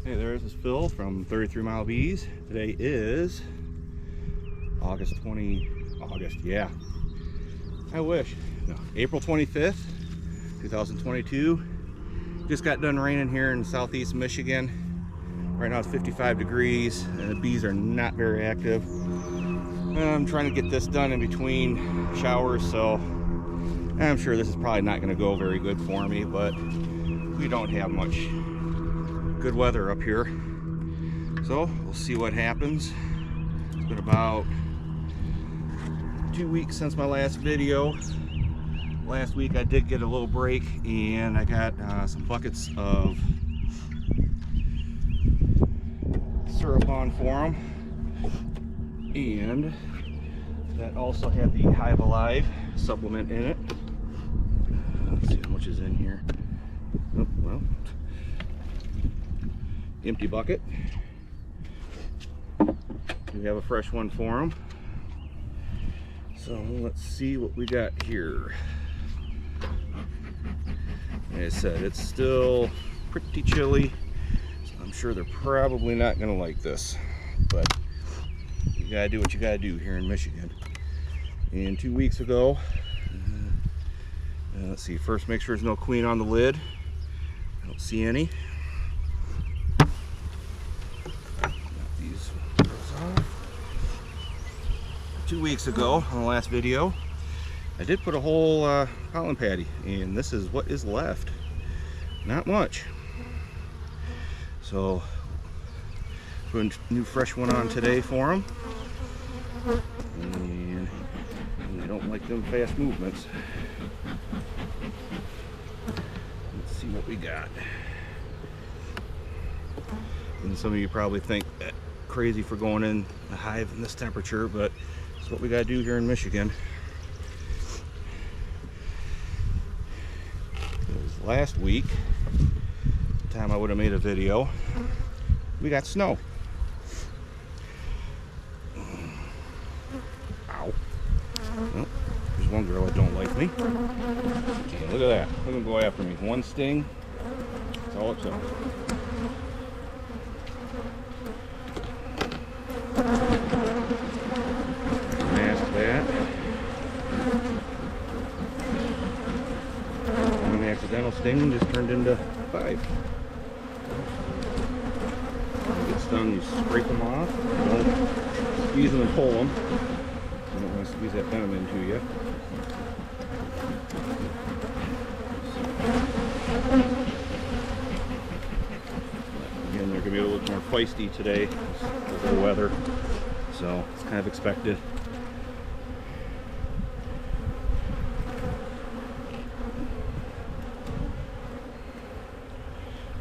Hey there, this is Phil from 33 Mile Bees. Today is April 25th, 2022. Just got done raining here in southeast Michigan. Right now it's 55 degrees and the bees are not very active. I'm trying to get this done in between showers, so I'm sure this is probably not going to go very good for me, but we don't have much good weather up here, so we'll see what happens. It's been about 2 weeks since my last video. Last week I did get a little break and I got some buckets of syrup on for them, and that also had the Hive Alive supplement in it. Let's see how much is in here. Oh, well, empty bucket. We have a fresh one for them. So let's see what we got here. Like I said, it's still pretty chilly, so I'm sure they're probably not going to like this, but you gotta do what you gotta do here in Michigan. And 2 weeks ago, let's see, first make sure there's no queen on the lid. I don't see any. 2 weeks ago on the last video I did put a whole pollen patty, and this is what is left. Not much. So put a new fresh one on today for them, and we don't like them fast movements. Let's see what we got. And some of you probably think that crazy for going in the hive in this temperature, but it's what we got to do here in Michigan. It was last week, the time I would have made a video, we got snow. Ow. Well, there's one girl that don't like me. Okay, look at that. Look at them go after me. One sting. That's all it took. Mask that. One accidental sting just turned into 5. When it gets done, you scrape them off. Don't squeeze them and pull them. You don't want to squeeze that venom into you. Again, they're going to be a little more feisty today because of the weather, so it's kind of expected.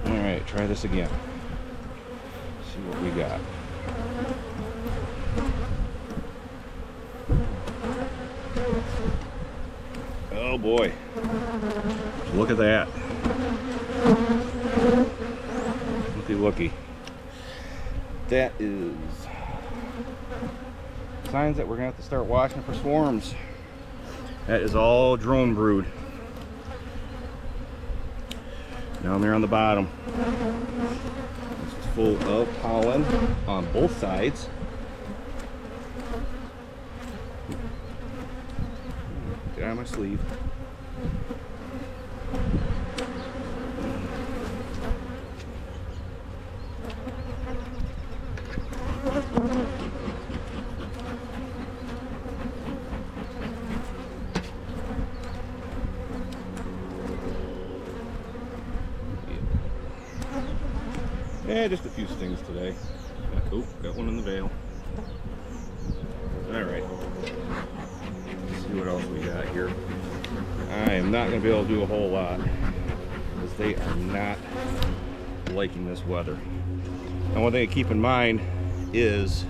Alright, try this again. See what we got. Oh boy. Look at that. Looky looky. That is signs that we're gonna have to start watching for swarms. That is all drone brood. Down there on the bottom. This is full of pollen on both sides. Get out of my sleeve. Yeah, just a few stings today. Oh, got one in the veil. Alright. Let's see what else we got here. I am not going to be able to do a whole lot because they are not liking this weather. And one thing to keep in mind is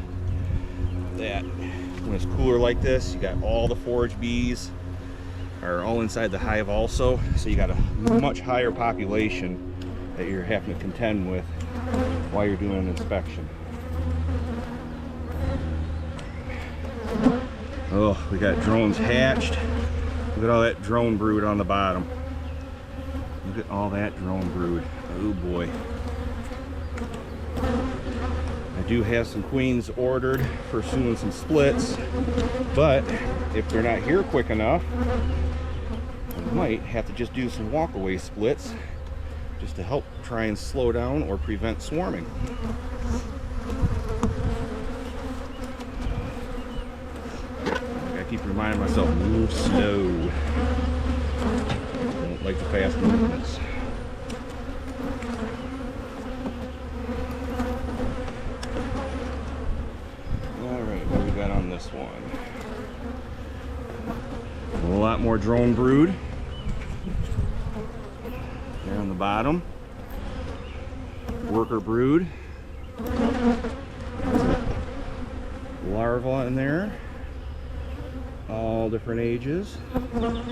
that when it's cooler like this, you got all the forage bees are all inside the hive also, so you got a much higher population that you're having to contend with while you're doing an inspection. Oh, we got drones hatched. Look at all that drone brood on the bottom. Look at all that drone brood. Oh boy. do have some queens ordered for soon, some splits, but if they're not here quick enough, I might have to just do some walk-away splits just to help try and slow down or prevent swarming. I keep reminding myself, move slow. I don't like the fast movements. On this one, a lot more drone brood there on the bottom, worker brood, larva in there, all different ages, no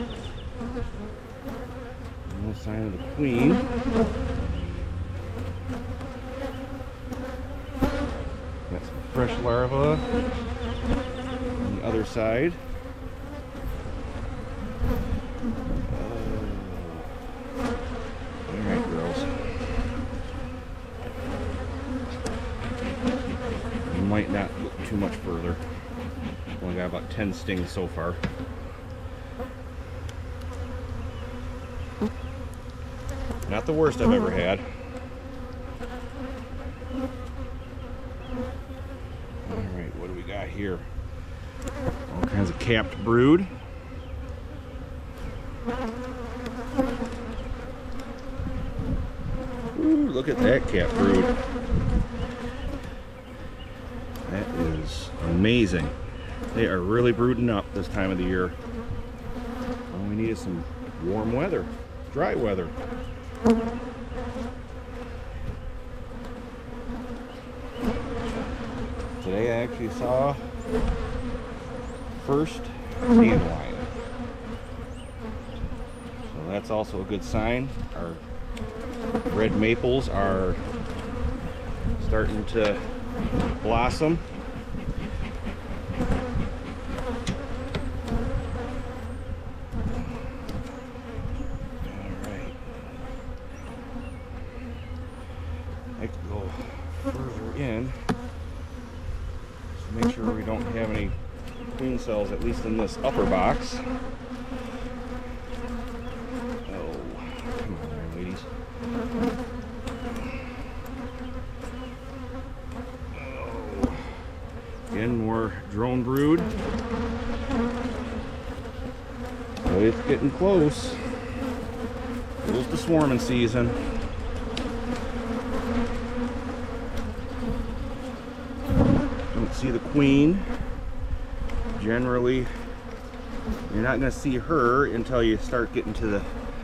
sign of the queen. Got some fresh larva on the other side. Alright, girls. You might not look too much further. Only got about 10 stings so far. Not the worst I've ever had. Alright, what do we got here? All kinds of capped brood. Ooh, look at that capped brood. That is amazing. They are really brooding up this time of the year. All we need is some warm weather, dry weather. Today I actually saw first dandelion. So that's also a good sign. Our red maples are starting to blossom. Alright. I can go further in. Just make sure we don't have any queen cells, at least in this upper box. Oh, come on there, ladies. Oh. Again, more drone brood. So it's getting close. Close to swarming season. Don't see the queen. Generally, you're not going to see her until you start getting to the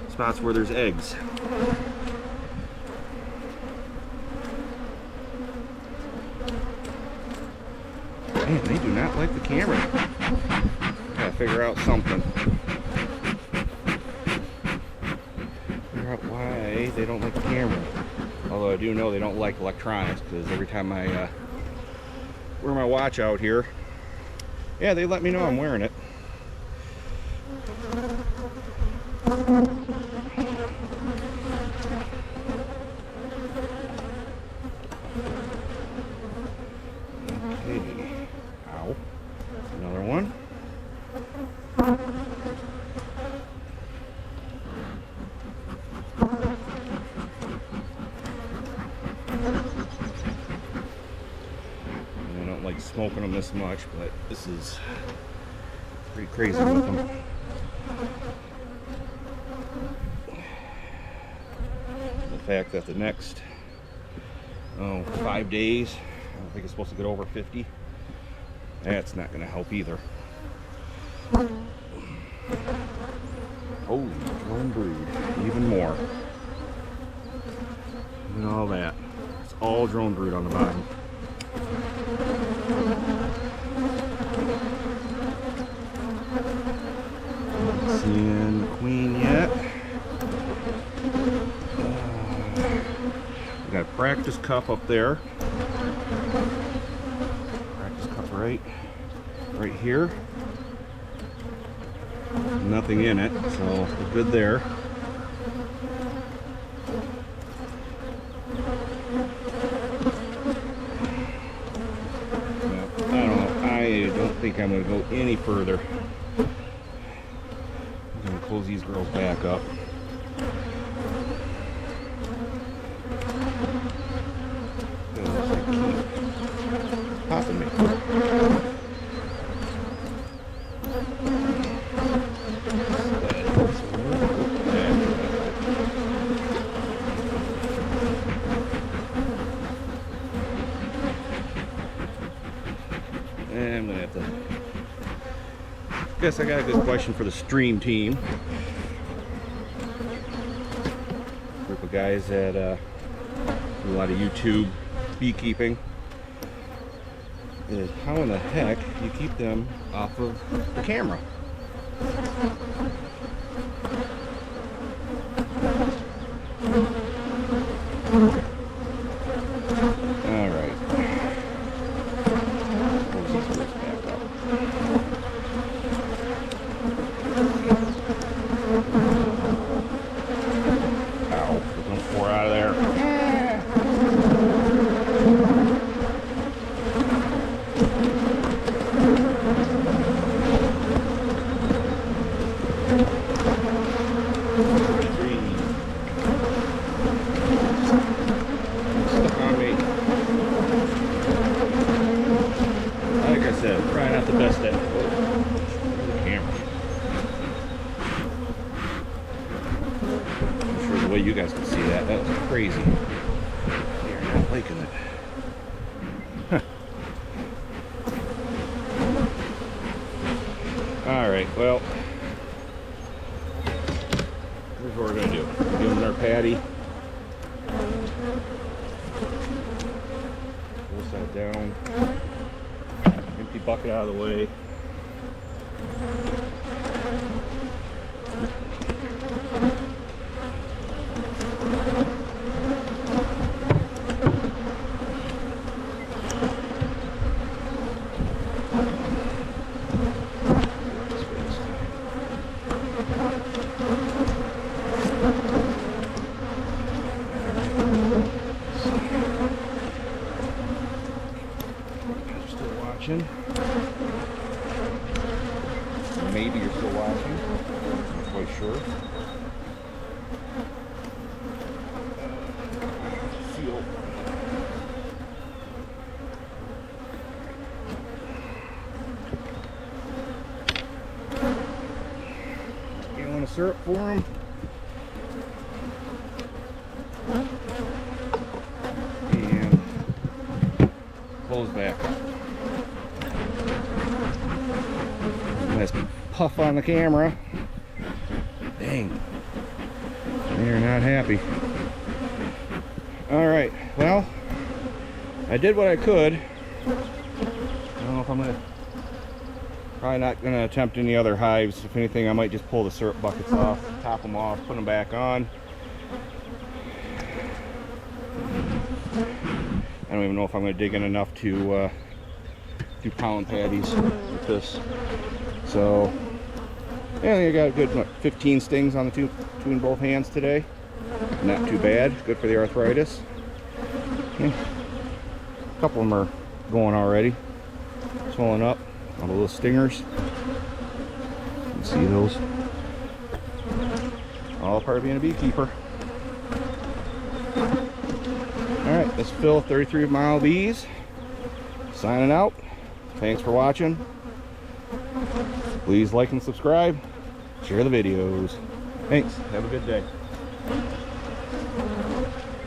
spots where there's eggs. Man, they do not like the camera. Gotta figure out something. Figure out why they don't like the camera. Although I do know they don't like electronics, because every time I wear my watch out here, yeah, they let me know I'm wearing it. Okay. Ow. Another one. I don't like smoking them this much, but this is pretty crazy with them. The fact that the next 5 days, I don't think it's supposed to get over 50. That's not going to help either. Holy drone brood, even more. Look at all that. It's all drone brood on the bottom. Not seeing the queen yet. We got a practice cup up there. Practice cup right here. Nothing in it, so we're good there. think I'm going to go any further. I'm going to close these girls back up. Popping me. And I'm gonna have to. Guess I got a good question for the stream team. Group of guys that do a lot of YouTube beekeeping. Is how in the heck you keep them off of the camera? All right. Close these girls back up. Ow! We're gonna pour out of there. Probably not the best at the camera. I'm sure the way you guys can see that was crazy. You're not liking it. Huh. Alright, well, here's what we're going to do. Give them their patty. Pull that down. Empty bucket out of the way. Still watching. Maybe you're still watching. I'm not quite sure. Feel. Gallon of syrup for them. And close back up. Nice puff on the camera. Dang. They're not happy. Alright, well, I did what I could. I don't know if I'm probably not going to attempt any other hives. If anything, I might just pull the syrup buckets off, top them off, put them back on. I don't even know if I'm going to dig in enough to do pollen patties with this. So, yeah, I got a good 15 stings on the between both hands today. Not too bad. Good for the arthritis. Yeah. A couple of them are going already, swelling up. All the little stingers. You can see those. All part of being a beekeeper. Alright, this is Phil, 33 Mile Bees. Signing out. Thanks for watching. Please like and subscribe. Share the videos. Thanks. Have a good day.